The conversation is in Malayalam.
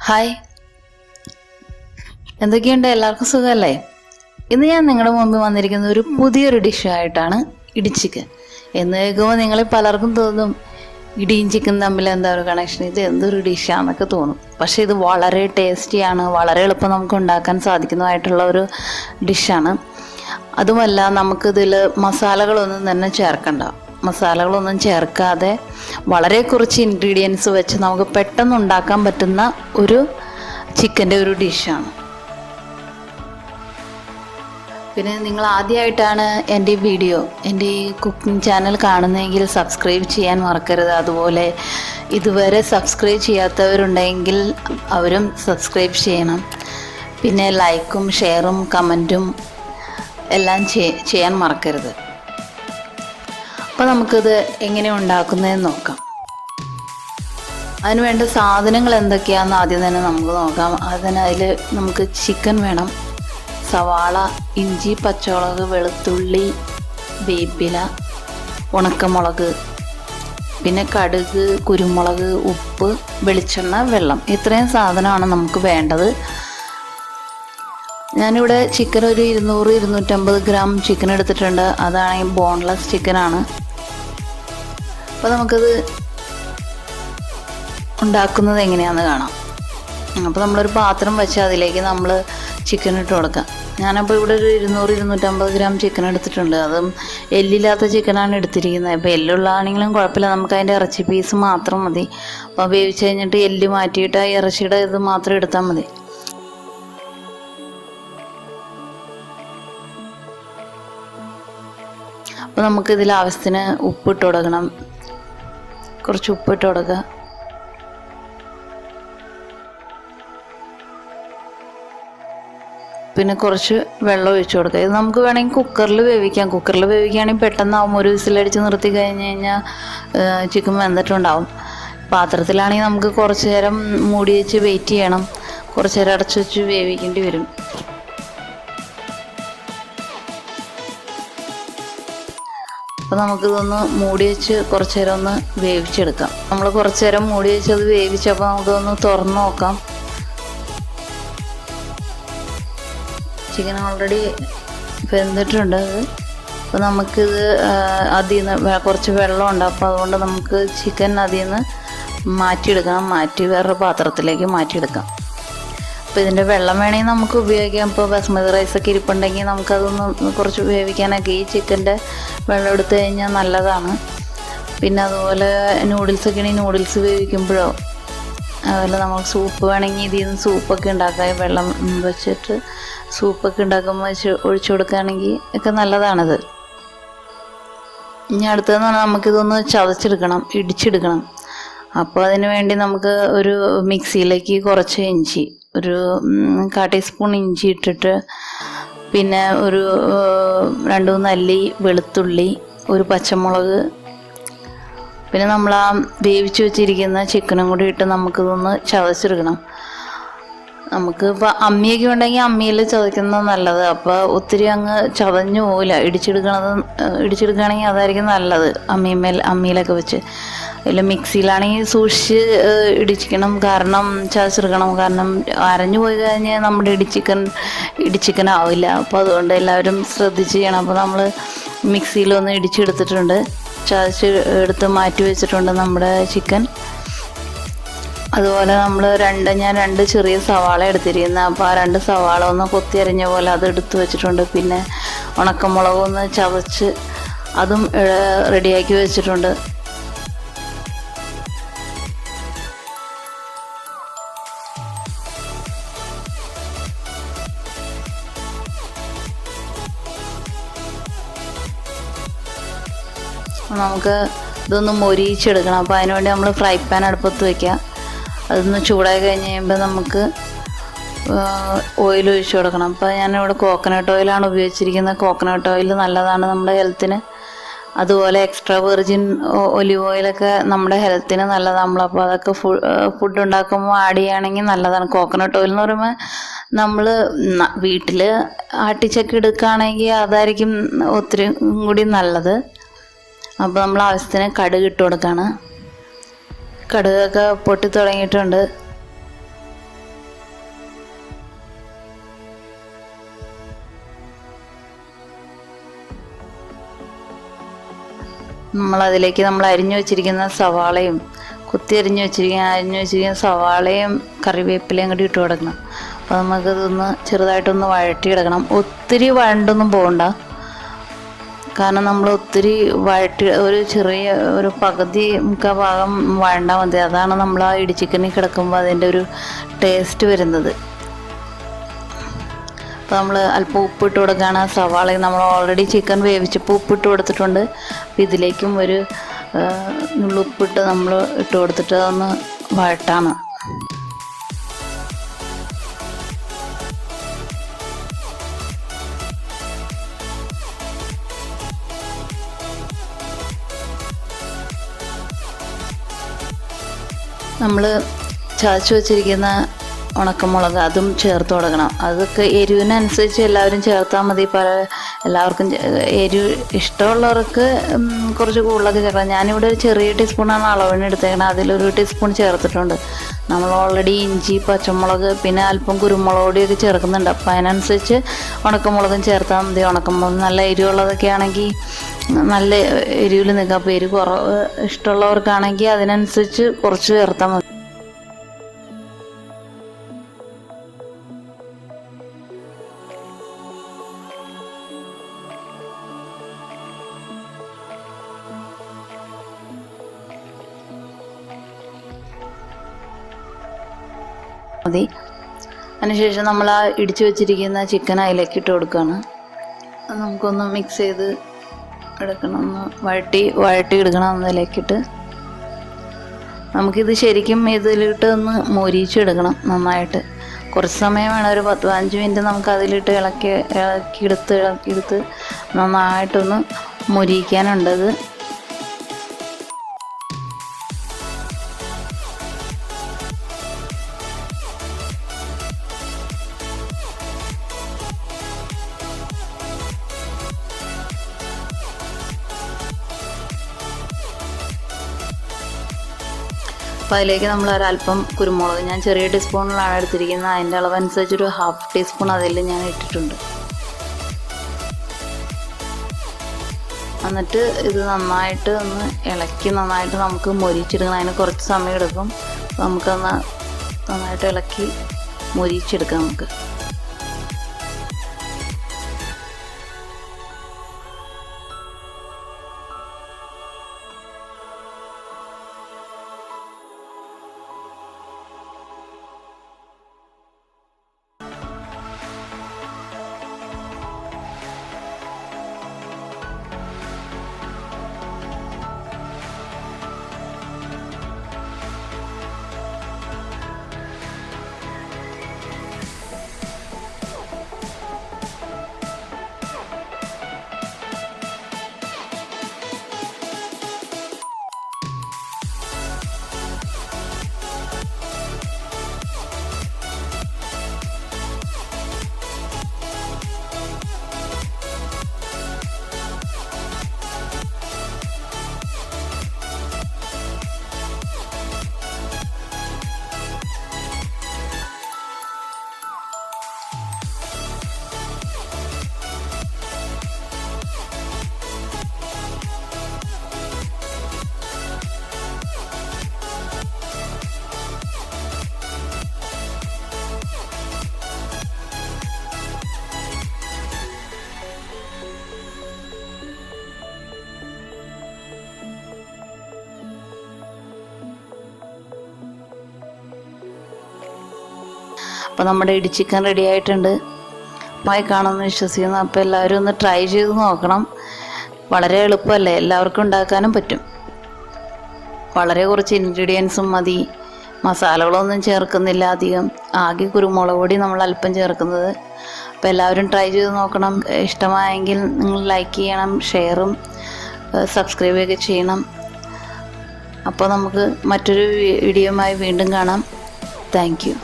ഹായ്, എന്തൊക്കെയുണ്ട്? എല്ലാവർക്കും സുഖമല്ലേ? ഇന്ന് ഞാൻ നിങ്ങളുടെ മുമ്പിൽ വന്നിരിക്കുന്ന ഒരു പുതിയൊരു ഡിഷായിട്ടാണ് ഇടിച്ചിക്കൻ. എന്ന് കേൾക്കുമ്പോൾ നിങ്ങളിൽ പലർക്കും തോന്നും ഇടിയും ചിക്കൻ തമ്മിൽ എന്താ ഒരു കണക്ഷൻ, ഇത് എന്തൊരു ഡിഷാന്നൊക്കെ തോന്നും. പക്ഷേ ഇത് വളരെ ടേസ്റ്റിയാണ്, വളരെ എളുപ്പം നമുക്ക് ഉണ്ടാക്കാൻ സാധിക്കുന്നതായിട്ടുള്ള ഒരു ഡിഷാണ്. അതുമല്ല, നമുക്കിതിൽ മസാലകളൊന്നും തന്നെ ചേർക്കണ്ട. മസാലകളൊന്നും ചേർക്കാതെ വളരെ കുറച്ച് ഇൻഗ്രീഡിയൻസ് വെച്ച് നമുക്ക് പെട്ടെന്ന് ഉണ്ടാക്കാൻ പറ്റുന്ന ഒരു ചിക്കൻ്റെ ഒരു ഡിഷാണ്. പിന്നെ നിങ്ങൾ ആദ്യമായിട്ടാണ് എൻ്റെ ഈ കുക്കിംഗ് ചാനൽ കാണുന്നതെങ്കിൽ സബ്സ്ക്രൈബ് ചെയ്യാൻ മറക്കരുത്. അതുപോലെ ഇതുവരെ സബ്സ്ക്രൈബ് ചെയ്യാത്തവരുണ്ടെങ്കിൽ അവരും സബ്സ്ക്രൈബ് ചെയ്യണം. പിന്നെ ലൈക്കും ഷെയറും കമൻറ്റും എല്ലാം ചെയ്യാൻ മറക്കരുത്. അപ്പോൾ നമുക്കിത് എങ്ങനെ ഉണ്ടാക്കുന്നതെന്ന് നോക്കാം. അതിന് വേണ്ട സാധനങ്ങൾ എന്തൊക്കെയാണെന്ന് ആദ്യം തന്നെ നമുക്ക് നോക്കാം. അതിൽ നമുക്ക് ചിക്കൻ വേണം, സവാള, ഇഞ്ചി, പച്ചമുളക്, വെളുത്തുള്ളി, വേപ്പില, ഉണക്കമുളക്, പിന്നെ കടുക്, കുരുമുളക്, ഉപ്പ്, വെളിച്ചെണ്ണ, വെള്ളം. ഇത്രയും സാധനമാണ് നമുക്ക് വേണ്ടത്. ഞാനിവിടെ ചിക്കൻ ഒരു 200-250 ഗ്രാം ചിക്കൻ എടുത്തിട്ടുണ്ട്. അതാണെങ്കിൽ ബോൺലെസ് ചിക്കനാണ്. അപ്പോൾ നമുക്കത് ഉണ്ടാക്കുന്നത് എങ്ങനെയാണെന്ന് കാണാം. അപ്പോൾ നമ്മളൊരു പാത്രം വെച്ച് അതിലേക്ക് നമ്മൾ ചിക്കൻ ഇട്ട് കൊടുക്കാം. ഞാനപ്പോൾ ഇവിടെ ഒരു 200-250 ഗ്രാം ചിക്കൻ എടുത്തിട്ടുണ്ട്. അതും എല്ലില്ലാത്ത ചിക്കനാണ് എടുത്തിരിക്കുന്നത്. അപ്പോൾ എല്ലുള്ളതാണെങ്കിലും കുഴപ്പമില്ല, നമുക്ക് അതിൻ്റെ ഇറച്ചി പീസ് മാത്രം മതി. അപ്പോൾ വേവിച്ച് കഴിഞ്ഞിട്ട് എല്ല് മാറ്റിയിട്ട് ആ ഇറച്ചിയുടെ ഇത് മാത്രം എടുത്താൽ മതി. അപ്പോൾ നമുക്കിതിൽ ആവശ്യത്തിന് ഉപ്പിട്ട് കൊടുക്കണം. കുറച്ച് ഉപ്പിട്ട് കൊടുക്കുക. പിന്നെ കുറച്ച് വെള്ളം ഒഴിച്ചു കൊടുക്കുക. ഇത് നമുക്ക് വേണമെങ്കിൽ കുക്കറിൽ വേവിക്കാം. കുക്കറിൽ വേവിക്കുകയാണെങ്കിൽ പെട്ടെന്നാവും. ഒരു വിസിലടിച്ച് നിർത്തി കഴിഞ്ഞ് കഴിഞ്ഞാൽ ചിക്കൻ വെന്തിട്ടുണ്ടാവും. പാത്രത്തിലാണെങ്കിൽ നമുക്ക് കുറച്ച് നേരം മൂടി വെച്ച് വെയിറ്റ് ചെയ്യണം. കുറച്ച് നേരം അടച്ചു വെച്ച് വേവിക്കേണ്ടി വരും. അപ്പോൾ നമുക്കിതൊന്ന് മൂടി വെച്ച് കുറച്ച് നേരം ഒന്ന് വേവിച്ചെടുക്കാം. നമ്മൾ കുറച്ച് നേരം മൂടി വെച്ച് അത് വേവിച്ചപ്പോൾ നമുക്കിതൊന്ന് തുറന്ന് നോക്കാം. ചിക്കൻ ഓൾറെഡി വെന്തിട്ടുണ്ട്. അപ്പോൾ നമുക്കിത് അതിൽ നിന്ന് കുറച്ച് വെള്ളമുണ്ട്. അപ്പോൾ അതുകൊണ്ട് നമുക്ക് ചിക്കൻ അതിൽ നിന്ന് മാറ്റിയെടുക്കണം. മാറ്റി വേറൊരു പാത്രത്തിലേക്ക് മാറ്റിയെടുക്കാം. അപ്പോൾ ഇതിൻ്റെ വെള്ളം വേണമെങ്കിൽ നമുക്ക് ഉപയോഗിക്കാം. ഇപ്പോൾ ബസ്മതി റൈസൊക്കെ ഇരിപ്പുണ്ടെങ്കിൽ നമുക്കതൊന്ന് കുറച്ച് വേവിക്കാനൊക്കെ ഈ ചിക്കൻ്റെ വെള്ളം എടുത്തു കഴിഞ്ഞാൽ നല്ലതാണ്. പിന്നെ അതുപോലെ നൂഡിൽസൊക്കെ ആണെങ്കിൽ നൂഡിൽസ് വേവിക്കുമ്പോഴോ, അതുപോലെ നമുക്ക് സൂപ്പ് വേണമെങ്കിൽ ഇതിൽ നിന്ന് സൂപ്പൊക്കെ ഉണ്ടാക്കാം. വെള്ളം വെച്ചിട്ട് സൂപ്പൊക്കെ ഉണ്ടാക്കുമ്പോൾ ഒഴിച്ചു കൊടുക്കുകയാണെങ്കിൽ ഒക്കെ നല്ലതാണിത്. ഇനി അടുത്തതെന്ന് പറഞ്ഞാൽ നമുക്കിതൊന്ന് ചതച്ചെടുക്കണം, ഇടിച്ചെടുക്കണം. അപ്പോൾ അതിന് വേണ്ടി നമുക്ക് ഒരു മിക്സിയിലേക്ക് കുറച്ച് ഇഞ്ചി, ഒരു 1/4 ടീസ്പൂൺ ഇഞ്ചി ഇട്ടിട്ട്, പിന്നെ ഒരു 2-3 അല്ലി വെളുത്തുള്ളി, ഒരു പച്ചമുളക്, പിന്നെ നമ്മൾ ആ വേവിച്ച് വെച്ചിരിക്കുന്ന ചിക്കനും കൂടി ഇട്ട് നമുക്കിതൊന്ന് ചതച്ചെടുക്കണം. നമുക്ക് ഇപ്പോൾ അമ്മിയൊക്കെ ഉണ്ടെങ്കിൽ അമ്മിയിൽ ചതയ്ക്കുന്നത് നല്ലത്. അപ്പോൾ ഒത്തിരി അങ്ങ് ചതഞ്ഞു പോകില്ല. ഇടിച്ചെടുക്കുകയാണെങ്കിൽ അതായിരിക്കും നല്ലത്. അമ്മിയിലൊക്കെ വെച്ച്. അതിൽ മിക്സിയിലാണെങ്കിൽ സൂക്ഷിച്ച് ഇടിച്ചിക്കണം, കാരണം ചതച്ചെടുക്കണം. കാരണം അരഞ്ഞു പോയി കഴിഞ്ഞാൽ നമ്മുടെ ഇടിച്ചിക്കൻ ആവില്ല. അപ്പോൾ അതുകൊണ്ട് എല്ലാവരും ശ്രദ്ധിച്ച് ചെയ്യണം. അപ്പോൾ നമ്മൾ മിക്സിയിലൊന്ന് ഇടിച്ചെടുത്തിട്ടുണ്ട്, ചതച്ച് എടുത്ത് മാറ്റി വെച്ചിട്ടുണ്ട് നമ്മുടെ ചിക്കൻ. അതുപോലെ ഞാൻ 2 ചെറിയ സവാള എടുത്തിരിക്കുന്നത്. അപ്പോൾ ആ 2 സവാള ഒന്ന് കൊത്തി അരിഞ്ഞ പോലെ അത് എടുത്ത് വെച്ചിട്ടുണ്ട്. പിന്നെ ഉണക്കമുളകൊന്ന് ചതച്ച് അതും റെഡിയാക്കി വെച്ചിട്ടുണ്ട്. നമുക്ക് ഇതൊന്ന് മൊരിയിച്ചെടുക്കണം. അപ്പോൾ അതിനുവേണ്ടി നമ്മൾ ഫ്രൈ പാൻ അടുപ്പത്ത് വയ്ക്കുക. അതൊന്ന് ചൂടായി കഴിഞ്ഞ് കഴിയുമ്പോൾ നമുക്ക് ഓയിൽ ഒഴിച്ച് കൊടുക്കണം. അപ്പോൾ ഞാനിവിടെ കോക്കനട്ട് ഓയിലാണ് ഉപയോഗിച്ചിരിക്കുന്നത്. കോക്കനട്ട് ഓയിൽ നല്ലതാണ് നമ്മുടെ ഹെൽത്തിന്. അതുപോലെ എക്സ്ട്രാ വെർജിൻ ഒലിവ് ഓയിലൊക്കെ നമ്മുടെ ഹെൽത്തിന് നല്ലതാണ്. നമ്മളപ്പോൾ അതൊക്കെ ഫുഡ് ഉണ്ടാക്കുമ്പോൾ ആഡ് ചെയ്യുകയാണെങ്കിൽ നല്ലതാണ്. കോക്കനട്ട് ഓയിൽ എന്ന് പറയുമ്പോൾ നമ്മൾ വീട്ടിൽ ആട്ടിച്ചൊക്കെ എടുക്കുകയാണെങ്കിൽ അതായിരിക്കും ഒത്തിരി കൂടി നല്ലത്. അപ്പോൾ നമ്മൾ ആവശ്യത്തിന് കടുക് ഇട്ട് കൊടുക്കുകയാണ്. കടുകൊക്കെ പൊട്ടി തുടങ്ങിയിട്ടുണ്ട്. നമ്മളതിലേക്ക് നമ്മൾ അരിഞ്ഞു വെച്ചിരിക്കുന്ന സവാളയും അരിഞ്ഞു വെച്ചിരിക്കുന്ന സവാളയും കറിവേപ്പിലയും കൂടി ഇട്ട് കൊടുക്കണം. അപ്പോൾ നമുക്കിതൊന്ന് ചെറുതായിട്ടൊന്ന് വഴറ്റിയെടുക്കണം. ഒത്തിരി വഴണ്ടൊന്നും പോകണ്ട, കാരണം നമ്മൾ ഒത്തിരി ഒരു ചെറിയ ഒരു പകുതി മുക്കാൽ ഭാഗം വഴണ്ടാൽ മതി. അതാണ് നമ്മൾ ആ ഇടിച്ചിക്കനിൽ കിടക്കുമ്പോൾ അതിൻ്റെ ഒരു ടേസ്റ്റ് വരുന്നത്. അപ്പോൾ നമ്മൾ അല്പം ഉപ്പിട്ട് കൊടുക്കുകയാണ്. സവാളയും നമ്മൾ ഓൾറെഡി ചിക്കൻ വേവിച്ചപ്പോൾ ഉപ്പിട്ട് കൊടുത്തിട്ടുണ്ട്. അപ്പോൾ ഇതിലേക്കും ഒരു നുള്ളുപ്പിട്ട് നമ്മൾ ഇട്ട് കൊടുത്തിട്ട് അതൊന്ന് വഴട്ടാണ്. നമ്മൾ ചതച്ച് വെച്ചിരിക്കുന്ന ഉണക്കമുളക് അതും ചേർത്ത് കൊടുക്കണം. അതൊക്കെ എരിവിനനുസരിച്ച് എല്ലാവരും ചേർത്താൽ മതി. എല്ലാവർക്കും എരിവ് ഇഷ്ടമുള്ളവർക്ക് കുറച്ച് കൂടുതലൊക്കെ ചേർക്കാം. ഞാനിവിടെ ഒരു ചെറിയ ടീസ്പൂണാണ് അളവിന് എടുത്തേക്കുന്നത്. അതിലൊരു ടീസ്പൂൺ ചേർത്തിട്ടുണ്ട്. നമ്മൾ ഓൾറെഡി ഇഞ്ചി, പച്ചമുളക്, പിന്നെ അല്പം കുരുമുളക് പൊടിയൊക്കെ ചേർക്കുന്നുണ്ട്. അപ്പോൾ അതിനനുസരിച്ച് ഉണക്കമുളകും ചേർത്താൽ മതി. ഉണക്കമുളക് നല്ല എരിവുള്ളതൊക്കെ ആണെങ്കിൽ നല്ല എരിവിൽ നിൽക്കാം. അപ്പോൾ എരിവ് കുറവ് ഇഷ്ടമുള്ളവർക്കാണെങ്കിൽ അതിനനുസരിച്ച് കുറച്ച് ചേർത്താൽ മതി. അതിനുശേഷം നമ്മൾ ആ ഇടിച്ചു വെച്ചിരിക്കുന്ന ചിക്കൻ അതിലേക്ക് ഇട്ട് കൊടുക്കുകയാണ്. അത് നമുക്കൊന്ന് മിക്സ് ചെയ്ത് എടുക്കണം, ഒന്ന് വഴട്ടി എടുക്കണം. അതിലേക്കിട്ട് നമുക്കിത് ശരിക്കും ഇതിലിട്ട് ഒന്ന് മൊരിച്ചെടുക്കണം നന്നായിട്ട്. കുറച്ച് സമയം വേണം, ഒരു 10-15 മിനിറ്റ് നമുക്ക് അതിലിട്ട് ഇളക്കിയെടുത്ത് നന്നായിട്ടൊന്ന് മൊരിക്കാനുണ്ടത്. അപ്പോൾ അതിലേക്ക് നമ്മൾ ഒരല്പം കുരുമുളക്, ഞാൻ ചെറിയ ടീസ്പൂണിലാണ് എടുത്തിരിക്കുന്നത്. അതിൻ്റെ അളവനുസരിച്ചൊരു 1/2 ടീസ്പൂൺ അതിൽ ഞാൻ ഇട്ടിട്ടുണ്ട്. എന്നിട്ട് ഇത് നന്നായിട്ട് ഒന്ന് ഇളക്കി നന്നായിട്ട് നമുക്ക് മൊരിച്ചെടുക്കണം. അതിന് കുറച്ച് സമയം എടുക്കും. നമുക്കൊന്ന് നന്നായിട്ട് ഇളക്കി മൊരിച്ചെടുക്കാം നമുക്ക്. അപ്പോൾ നമ്മുടെ ഇടിച്ചിക്കൻ റെഡി ആയിട്ടുണ്ട്. മായി കാണുമെന്ന് വിശ്വസിക്കുന്നു. അപ്പോൾ എല്ലാവരും ഒന്ന് ട്രൈ ചെയ്ത് നോക്കണം. വളരെ എളുപ്പമല്ലേ, എല്ലാവർക്കും ഉണ്ടാക്കാനും പറ്റും. വളരെ കുറച്ച് ഇൻഗ്രീഡിയൻസും മതി, മസാലകളൊന്നും ചേർക്കുന്നില്ല അധികം. ആകെ കുരുമുളക് പൊടി നമ്മൾ അല്പം ചേർക്കുന്നത്. അപ്പോൾ എല്ലാവരും ട്രൈ ചെയ്ത് നോക്കണം. ഇഷ്ടമായെങ്കിൽ നിങ്ങൾ ലൈക്ക് ചെയ്യണം, ഷെയറും സബ്സ്ക്രൈബൊക്കെ ചെയ്യണം. അപ്പോൾ നമുക്ക് മറ്റൊരു വീഡിയോയുമായി വീണ്ടും കാണാം. Thank you.